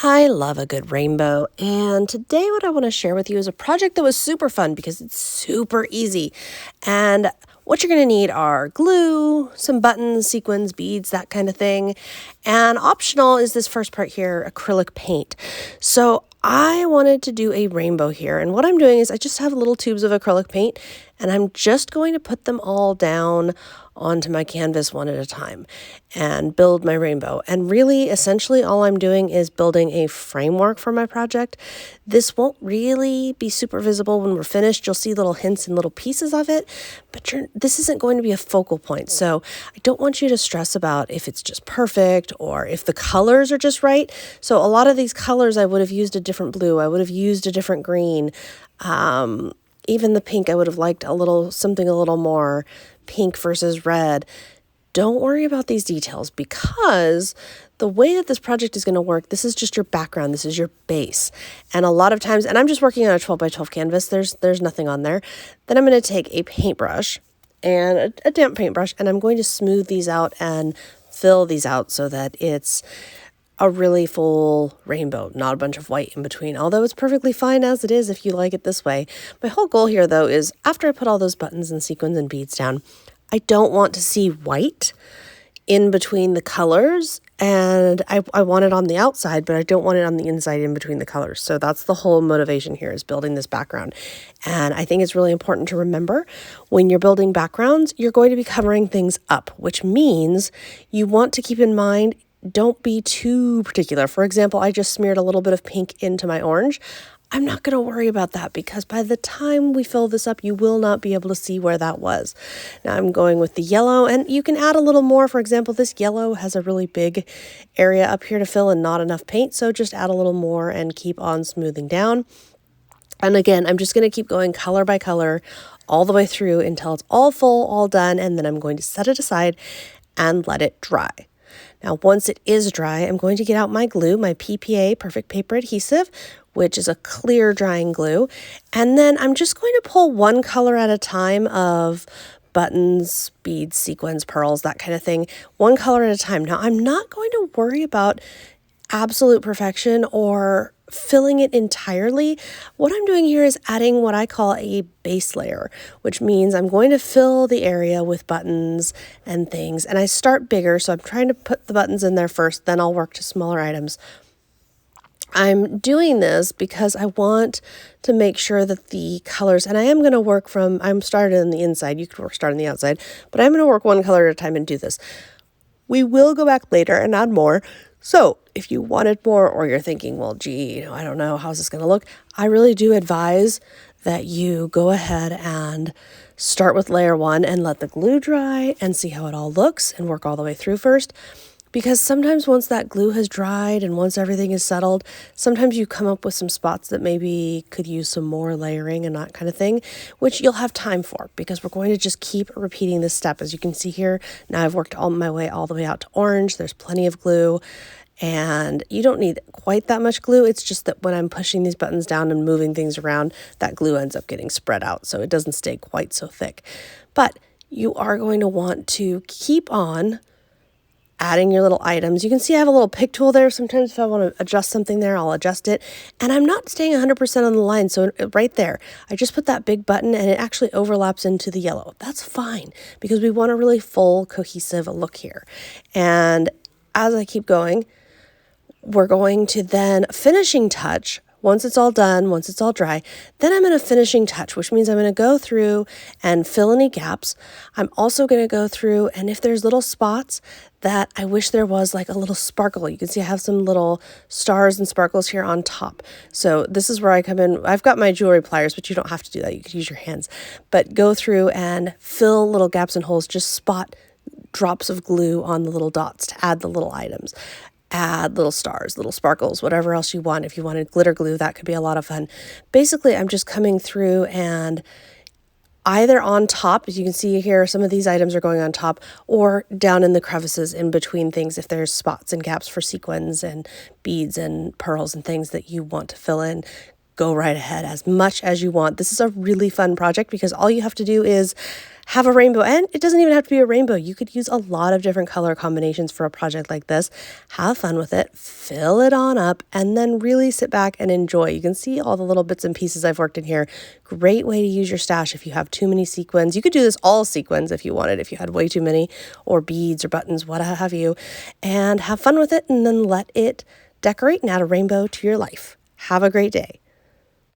I love a good rainbow, and today what I want to share with you is a project that was super fun because it's super easy. And what you're going to need are glue, some buttons, sequins, beads, that kind of thing. And optional is this first part here, acrylic paint. So I wanted to do a rainbow here, and what I'm doing is I just have little tubes of acrylic paint, and I'm just going to put them all down onto my canvas one at a time and build my rainbow. And really, essentially, all I'm doing is building a framework for my project. This won't really be super visible when we're finished. You'll see little hints and little pieces of it, but this isn't going to be a focal point. So I don't want you to stress about if it's just perfect or if the colors are just right. So a lot of these colors, I would have used a different blue. I would have used a different green. Even the pink, I would have liked something a little more pink versus red. Don't worry about these details because the way that this project is going to work, this is just your background. This is your base. And a lot of times, and I'm just working on a 12 by 12 canvas. There's nothing on there. Then I'm going to take a paintbrush and a damp paintbrush, and I'm going to smooth these out and fill these out so that it's a really full rainbow, not a bunch of white in between, although it's perfectly fine as it is if you like it this way. My whole goal here, though, is after I put all those buttons and sequins and beads down, I don't want to see white in between the colors, and I want it on the outside, but I don't want it on the inside in between the colors. So that's the whole motivation here, is building this background. And I think it's really important to remember when you're building backgrounds, you're going to be covering things up, which means you want to keep in mind, don't be too particular. For example, I just smeared a little bit of pink into my orange. I'm not going to worry about that because by the time we fill this up, you will not be able to see where that was. Now I'm going with the yellow, and you can add a little more. For example, this yellow has a really big area up here to fill and not enough paint, so just add a little more and keep on smoothing down. And again, I'm just going to keep going color by color all the way through until it's all full, all done, and then I'm going to set it aside and let it dry. Now, once it is dry, I'm going to get out my glue, my PPA, Perfect Paper Adhesive, which is a clear drying glue. And then I'm just going to pull one color at a time of buttons, beads, sequins, pearls, that kind of thing, one color at a time. Now, I'm not going to worry about absolute perfection or filling it entirely. What I'm doing here is adding what I call a base layer, which means I'm going to fill the area with buttons and things. And I start bigger, so I'm trying to put the buttons in there first, then I'll work to smaller items. I'm doing this because I want to make sure that the colors, and I am going to work I'm started on the inside, you could start on the outside, but I'm going to work one color at a time and do this. We will go back later and add more. So if you wanted more, or you're thinking, well, gee, I don't know, how's this going to look? I really do advise that you go ahead and start with layer one and let the glue dry and see how it all looks and work all the way through first. Because sometimes once that glue has dried and once everything is settled, sometimes you come up with some spots that maybe could use some more layering and that kind of thing, which you'll have time for because we're going to just keep repeating this step. As you can see here, now I've worked all my way all the way out to orange. There's plenty of glue and you don't need quite that much glue. It's just that when I'm pushing these buttons down and moving things around, that glue ends up getting spread out, so it doesn't stay quite so thick. But you are going to want to keep on adding your little items. You can see I have a little pick tool there. Sometimes if I want to adjust something there, I'll adjust it. And I'm not staying 100% on the line. So right there, I just put that big button and it actually overlaps into the yellow. That's fine because we want a really full, cohesive look here. And as I keep going, we're going to then finishing touch. Once it's all done, once it's all dry, then I'm in a finishing touch, which means I'm going to go through and fill any gaps. I'm also going to go through, and if there's little spots that I wish there was like a little sparkle, you can see I have some little stars and sparkles here on top. So this is where I come in. I've got my jewelry pliers, but you don't have to do that. You could use your hands. But go through and fill little gaps and holes, just spot drops of glue on the little dots to add the little items. Add little stars, little sparkles, whatever else you want. If you wanted glitter glue, that could be a lot of fun. Basically, I'm just coming through and either on top, as you can see here, some of these items are going on top, or down in the crevices in between things if there's spots and gaps for sequins and beads and pearls and things that you want to fill in. Go right ahead as much as you want. This is a really fun project because all you have to do is have a rainbow. And it doesn't even have to be a rainbow. You could use a lot of different color combinations for a project like this. Have fun with it, fill it on up, and then really sit back and enjoy. You can see all the little bits and pieces I've worked in here. Great way to use your stash if you have too many sequins. You could do this all sequins if you wanted, if you had way too many, or beads or buttons, what have you, and have fun with it, and then let it decorate and add a rainbow to your life. Have a great day.